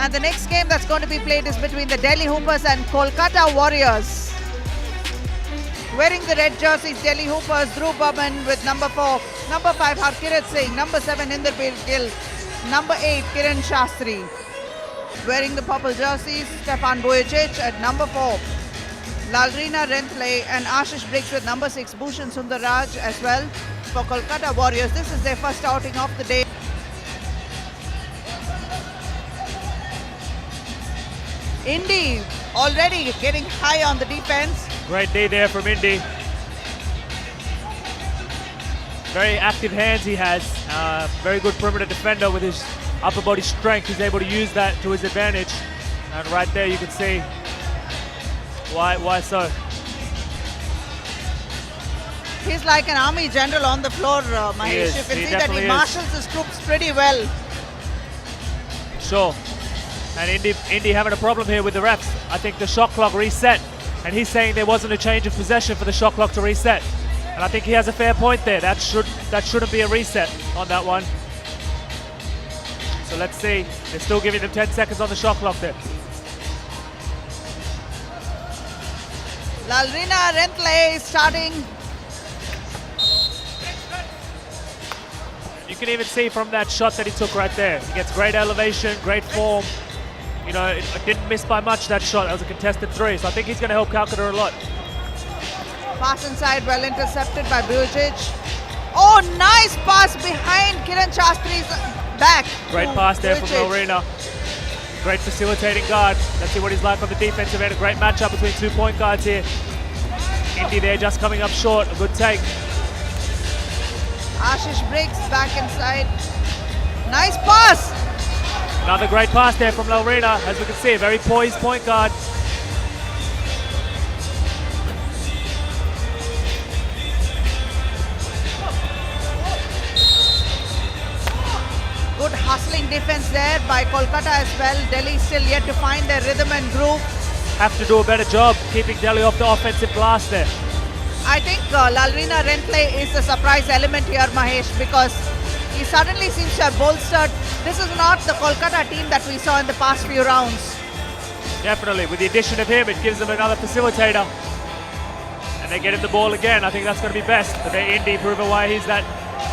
And the next game that's going to be played is between the Delhi Hoopers and Kolkata Warriors. Wearing the red jerseys, Delhi Hoopers, Dhruv Burman with number 4, number 5, Harkirat Singh, number 7, Inderveer Gill, number 8, Kiran Shastri. Wearing the purple jerseys, Stefan Bojacic at number 4, Lalrina Rentley and Ashish Briggs with number 6, Bhushan Sundarraj as well for Kolkata Warriors. This is their first outing of the day. Indy already getting high on the defense. Great day there from Indy. Very active hands he has. Very good perimeter defender with his upper body strength. He's able to use that to his advantage. And right there you can see why so. He's like an army general on the floor, Mahesh. You can see that he marshals his troops pretty well. Sure. And Indy having a problem here with the refs. I think the shot clock reset. And he's saying there wasn't a change of possession for the shot clock to reset. And I think he has a fair point there. That shouldn't be a reset on that one. So let's see. They're still giving them 10 seconds on the shot clock there. Lalrina Rentley starting. You can even see from that shot that he took right there. He gets great elevation, great form. You know, it didn't miss by much, that shot. That was a contested 3. So I think he's going to help Calcutta a lot. Pass inside, well intercepted by Bojacic. Oh, nice pass behind Kiran Shastri's back. Great pass there from Lalrina. Great facilitating guard. Let's see what he's like on the defensive end. A great matchup between 2 point guards here. Indy there just coming up short. A good take. Ashish Briggs back inside. Nice pass. Another great pass there from Lalrina. As we can see, a very poised point guard. Good hustling defense there by Kolkata as well. Delhi still yet to find their rhythm and groove. Have to do a better job keeping Delhi off the offensive glass there. I think Lalrina Rentley is the surprise element here, Mahesh, because he suddenly seems to have bolstered. This is not the Kolkata team that we saw in the past few rounds. Definitely. With the addition of him, it gives them another facilitator. And they get him the ball again. I think that's going to be best. But they're Indy, proving why he's that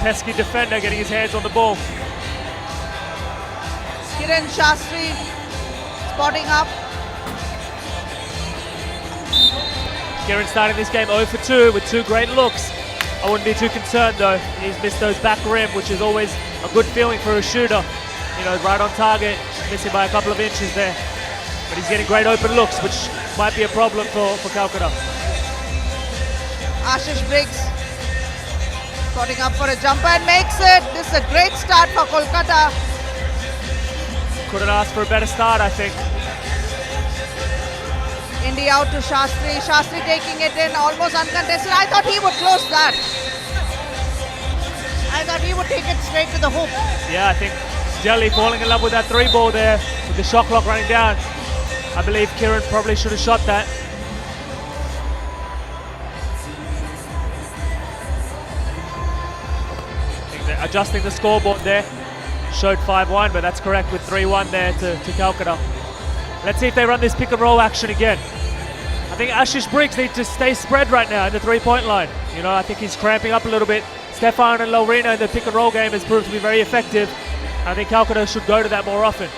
pesky defender, getting his hands on the ball. Kiran Shastri spotting up. Kiran starting this game 0 for 2 with 2 great looks. I wouldn't be too concerned though. He's missed those back rim, which is always a good feeling for a shooter. You know, right on target, missing by a couple of inches there. But he's getting great open looks, which might be a problem for Calcutta. Ashish Briggs spotting up for a jumper and makes it. This is a great start for Kolkata. Couldn't ask for a better start, I think. Indy out to Shastri. Shastri taking it in, almost uncontested. I thought he would close that. I thought he would take it straight to the hoop. Yeah, I think Delhi falling in love with that 3 ball there, with the shot clock running down. I believe Kiran probably should have shot that. I think they're adjusting the scoreboard there. Showed 5-1, but that's correct with 3-1 there to Calcutta. Let's see if they run this pick and roll action again. I think Ashish Briggs needs to stay spread right now in the 3-point line. You know, I think he's cramping up a little bit. Stefan and Lalrina in the pick and roll game has proved to be very effective. I think Calcutta should go to that more often.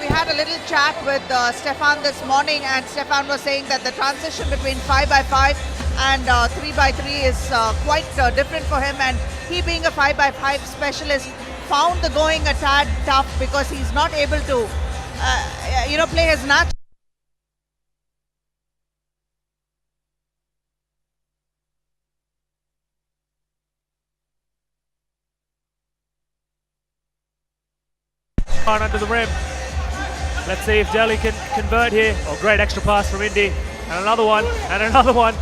We had a little chat with Stefan this morning, and Stefan was saying that the transition between 5x5 and 3x3 is quite different for him, and he being a 5x5 specialist found the going a tad tough because he's not able to play his natural. Under the rim. Let's see if Delhi can convert here. Oh, great extra pass from Indy. And another one, and another one.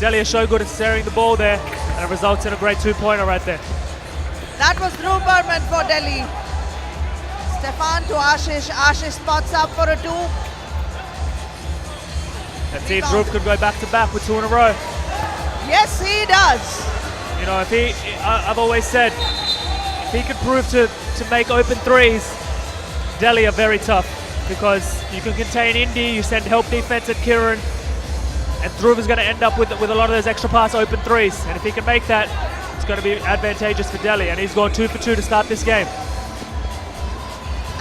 Delhi is so good at steering the ball there, and it results in a great 2-pointer right there. That was Dhruv Burman for Delhi. Stefan to Ashish. Ashish spots up for a 2. Let's see if Dhruv could go back to back with 2 in a row. Yes, he does. You know, I've always said, if he could prove to make open threes, Delhi are very tough because you can contain Indy, you send help defense at Kiran, and Dhruv is going to end up with a lot of those extra pass open threes. And if he can make that, it's going to be advantageous for Delhi. And he's gone 2 for 2 to start this game.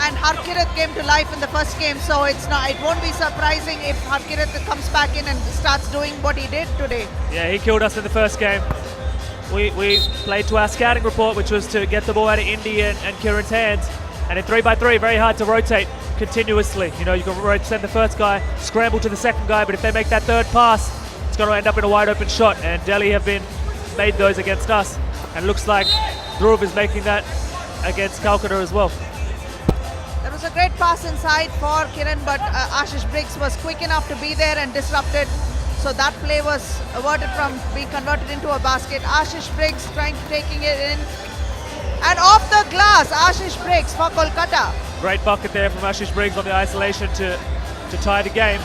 And Harkirat came to life in the first game, so it won't be surprising if Harkirat comes back in and starts doing what he did today. Yeah, he killed us in the first game. We played to our scouting report, which was to get the ball out of Indy and Kiran's hands. And in 3x3, very hard to rotate continuously. You know, you can send the first guy, scramble to the second guy, but if they make that third pass, it's going to end up in a wide open shot. And Delhi have made those against us. And it looks like Dhruv is making that against Kolkata as well. There was a great pass inside for Kiran, but Ashish Briggs was quick enough to be there and disrupted. So that play was averted from being converted into a basket. Ashish Briggs taking it in. And off the glass, Ashish Briggs for Kolkata. Great bucket there from Ashish Briggs on the isolation to tie the game.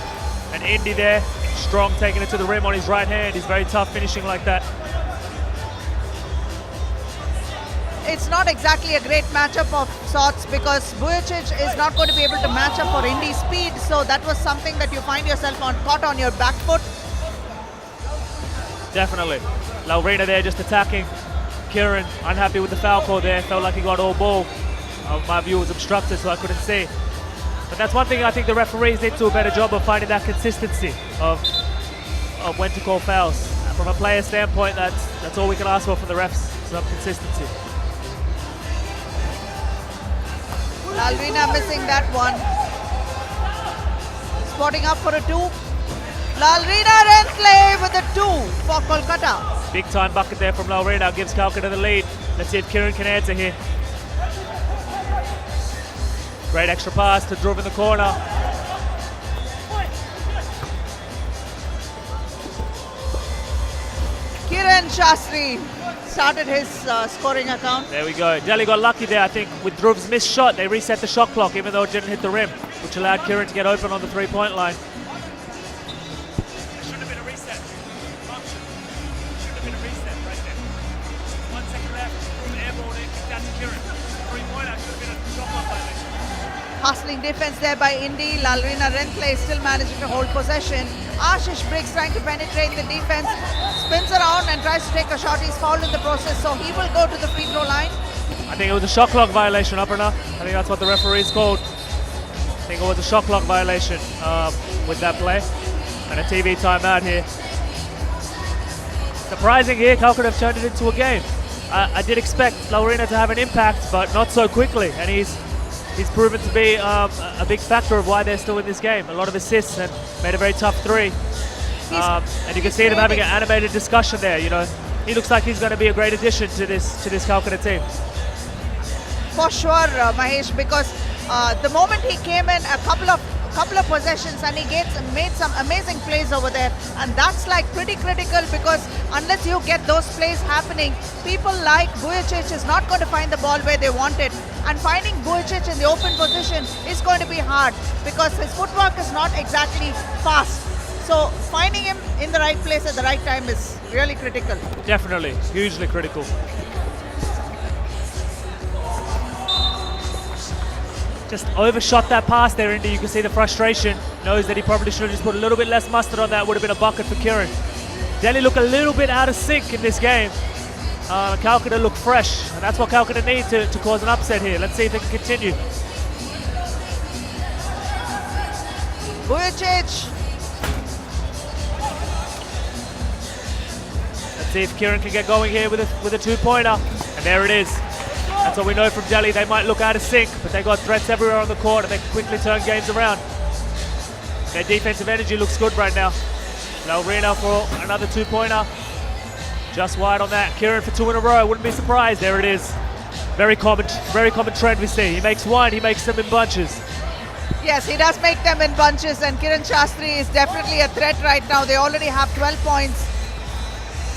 And Indy there, strong, taking it to the rim on his right hand. He's very tough finishing like that. It's not exactly a great matchup of sorts because Vujicic is not going to be able to match up for Indy's speed. So that was something that you find yourself caught on your back foot. Definitely. Laurina there just attacking. Kiran unhappy with the foul call there. Felt like he got all ball. My view was obstructed, so I couldn't see. But that's one thing I think the referees need to do a better job of finding that consistency of when to call fouls. From a player standpoint, that's all we can ask for from the refs, some consistency. Lalrina missing that one. Spotting up for a 2. Lalrina Rentley with a 2 for Kolkata. Big time bucket there from Laurina, gives Kolkata the lead. Let's see if Kiran can answer here. Great extra pass to Dhruv in the corner. Kiran Shastri started his scoring account. There we go. Delhi got lucky there, I think, with Dhruv's missed shot. They reset the shot clock even though it didn't hit the rim, which allowed Kiran to get open on the three-point line. There shouldn't have been a reset. Shouldn't have been a reset right there. 1 second left. Dhruv airballed it, kicked out to Kiran. Three-pointer should have been a shot clock violation. Hustling defense there by Indy. Lalrina Rentley still managing to hold possession. Ashish Briggs trying to penetrate the defense. Spins around and tries to take a shot. He's fouled in the process, so he will go to the free throw line. I think it was a shot clock violation, Aparna. I think that's what the referees called. I think it was a shot clock violation with that play. And a TV timeout here. Surprising here, Kolkata have turned it into a game. I did expect Laurina to have an impact, but not so quickly. And he's proven to be a big factor of why they're still in this game. A lot of assists and made a very tough 3. And you can see them having an animated discussion there. You know, he looks like he's going to be a great addition to this Kolkata team. For sure, Mahesh, because the moment he came in, a couple of possessions, and he made some amazing plays over there, and that's like pretty critical because unless you get those plays happening, people like Vujicic is not going to find the ball where they want it, and finding Vujicic in the open position is going to be hard because his footwork is not exactly fast. So finding him in the right place at the right time is really critical. Definitely, hugely critical. Just overshot that pass there, Indy. You can see the frustration. Knows that he probably should have just put a little bit less mustard on that. Would have been a bucket for Kiran. Delhi look a little bit out of sync in this game. Kolkata look fresh, and that's what Kolkata need to cause an upset here. Let's see if they can continue. Vujicic. Let's see if Kiran can get going here with a 2-pointer. And there it is. That's what we know from Delhi. They might look out of sync, but they got threats everywhere on the court and they can quickly turn games around. Their defensive energy looks good right now. Laurina for another 2-pointer. Just wide on that. Kiran for 2 in a row. Wouldn't be surprised. There it is. Very common trend we see. He makes one, he makes them in bunches. Yes, he does make them in bunches, and Kiran Shastri is definitely a threat right now. They already have 12 points.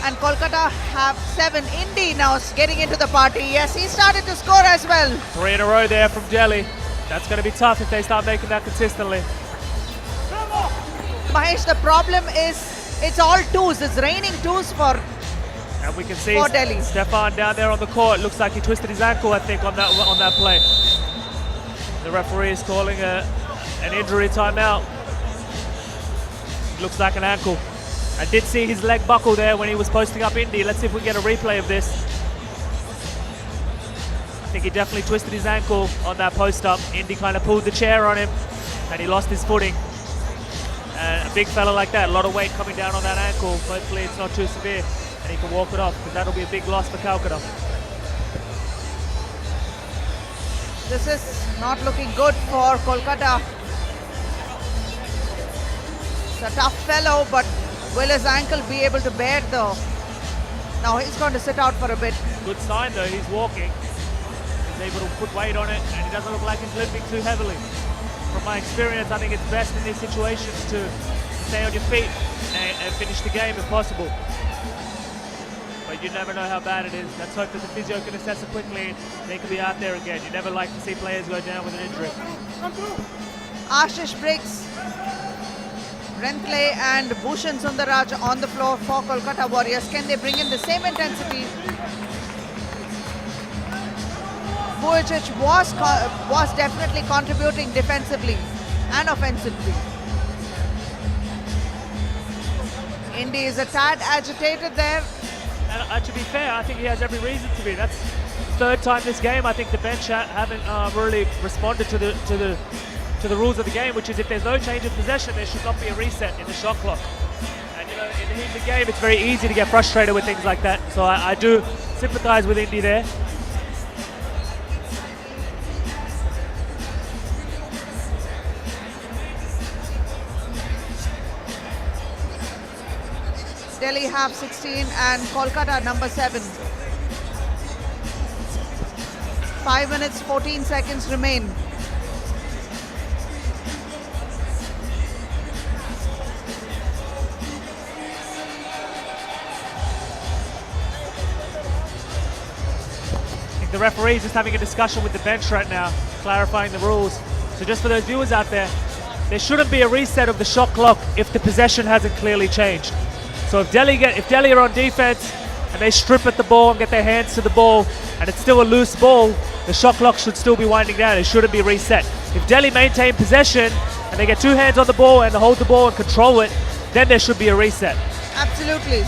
And Kolkata have 7. Indy now getting into the party. Yes, he started to score as well. 3 in a row there from Delhi. That's going to be tough if they start making that consistently. Mahesh, the problem is it's all 2s. It's raining 2s for And we can see Delhi. Stefan down there on the court. Looks like he twisted his ankle, I think, on that play. The referee is calling an injury timeout. Looks like an ankle. I did see his leg buckle there when he was posting up Indy. Let's see if we can get a replay of this. I think he definitely twisted his ankle on that post up. Indy kind of pulled the chair on him and he lost his footing. And a big fella like that, a lot of weight coming down on that ankle. Hopefully it's not too severe and he can walk it off, because that'll be a big loss for Kolkata. This is not looking good for Kolkata. It's a tough fellow, but will his ankle be able to bear though? Now he's going to sit out for a bit. Good sign though, he's walking. He's able to put weight on it and he doesn't look like he's lifting too heavily. From my experience, I think it's best in these situations to stay on your feet and finish the game if possible. But you never know how bad it is. Let's hope that the physio can assess it quickly. They can be out there again. You never like to see players go down with an injury. Ashish Briggs, Renkley and Bhushan Sundaraj on the floor for Kolkata Warriors. Can they bring in the same intensity? Vujicic was definitely contributing defensively and offensively. Indy is a tad agitated there. And to be fair, I think he has every reason to be. That's the third time this game. I think the bench haven't really responded to the rules of the game, which is if there's no change of possession, there should not be a reset in the shot clock. And you know, in the heat of the game, it's very easy to get frustrated with things like that. So I do sympathise with Indy there. Delhi have 16 and Kolkata number 7. 5 minutes 14 seconds remain. I think the referee is just having a discussion with the bench right now, clarifying the rules. So just for those viewers out there shouldn't be a reset of the shot clock if the possession hasn't clearly changed. So if Delhi are on defense and they strip at the ball and get their hands to the ball and it's still a loose ball, the shot clock should still be winding down. It shouldn't be reset. If Delhi maintain possession and they get two hands on the ball and hold the ball and control it, then there should be a reset. Absolutely.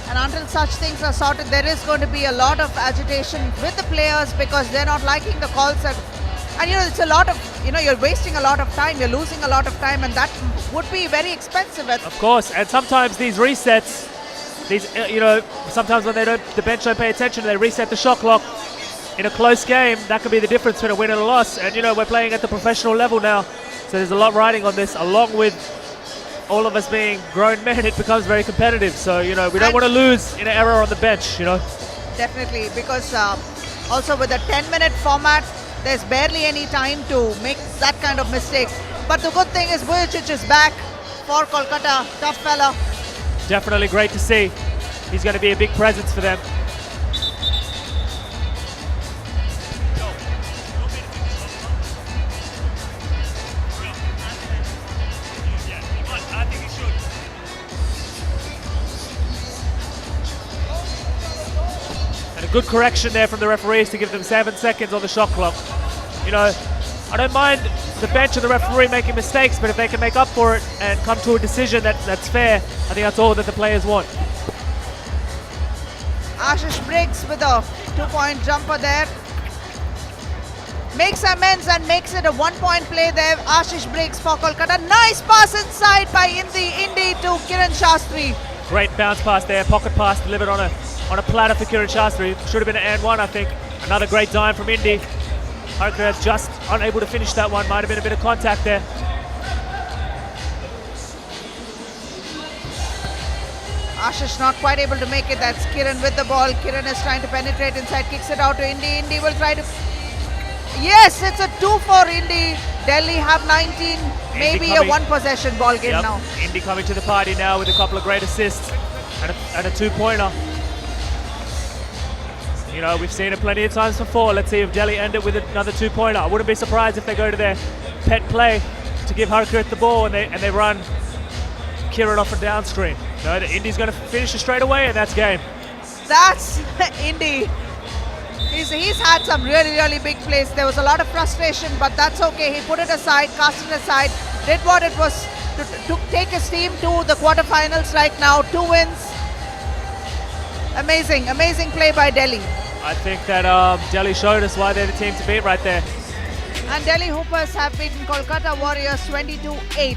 And until such things are sorted, there is going to be a lot of agitation with the players because they're not liking the calls. And you know, it's a lot of, you're wasting a lot of time, you're losing a lot of time, and that would be very expensive. Of course, and sometimes these resets, sometimes when the bench don't pay attention, they reset the shot clock. In a close game, that could be the difference between a win and a loss. And we're playing at the professional level now, so there's a lot riding on this. Along with all of us being grown men, it becomes very competitive. So we don't want to lose in an error on the bench. Definitely, because also with the 10-minute format, there's barely any time to make that kind of mistake. But the good thing is Vujicic is back for Kolkata. Tough fella. Definitely great to see. He's going to be a big presence for them. And a good correction there from the referees to give them 7 seconds on the shot clock. I don't mind the bench and the referee making mistakes, but if they can make up for it and come to a decision that's fair, I think that's all that the players want. Ashish Briggs with a 2-point jumper there. Makes amends and makes it a 1-point play there. Ashish Briggs for Kolkata. Nice pass inside by Indy to Kiran Shastri. Great bounce pass there, pocket pass delivered on a platter for Kiran Shastri. Should have been an and one, I think. Another great dime from Indy. Harker just unable to finish that one. Might have been a bit of contact there. Ashish not quite able to make it. That's Kiran with the ball. Kiran is trying to penetrate inside, kicks it out to Indy. Indy will try to... Yes, it's a 2 for Indy. Delhi have 19. Maybe a one-possession ball game now. Indy coming to the party now with a couple of great assists and a two-pointer. We've seen it plenty of times before. Let's see if Delhi end it with another two-pointer. I wouldn't be surprised if they go to their pet play to give Harker the ball and they run Kiran off and downstream. The Indy's going to finish it straight away, and that's game. That's Indy. He's had some really big plays. There was a lot of frustration, but that's okay. He put it aside, cast it aside, did what it was to take his team to the quarterfinals right now. 2 wins. Amazing play by Delhi. I think that Delhi showed us why they're the team to beat right there. And Delhi Hoopers have beaten Kolkata Warriors 22-8.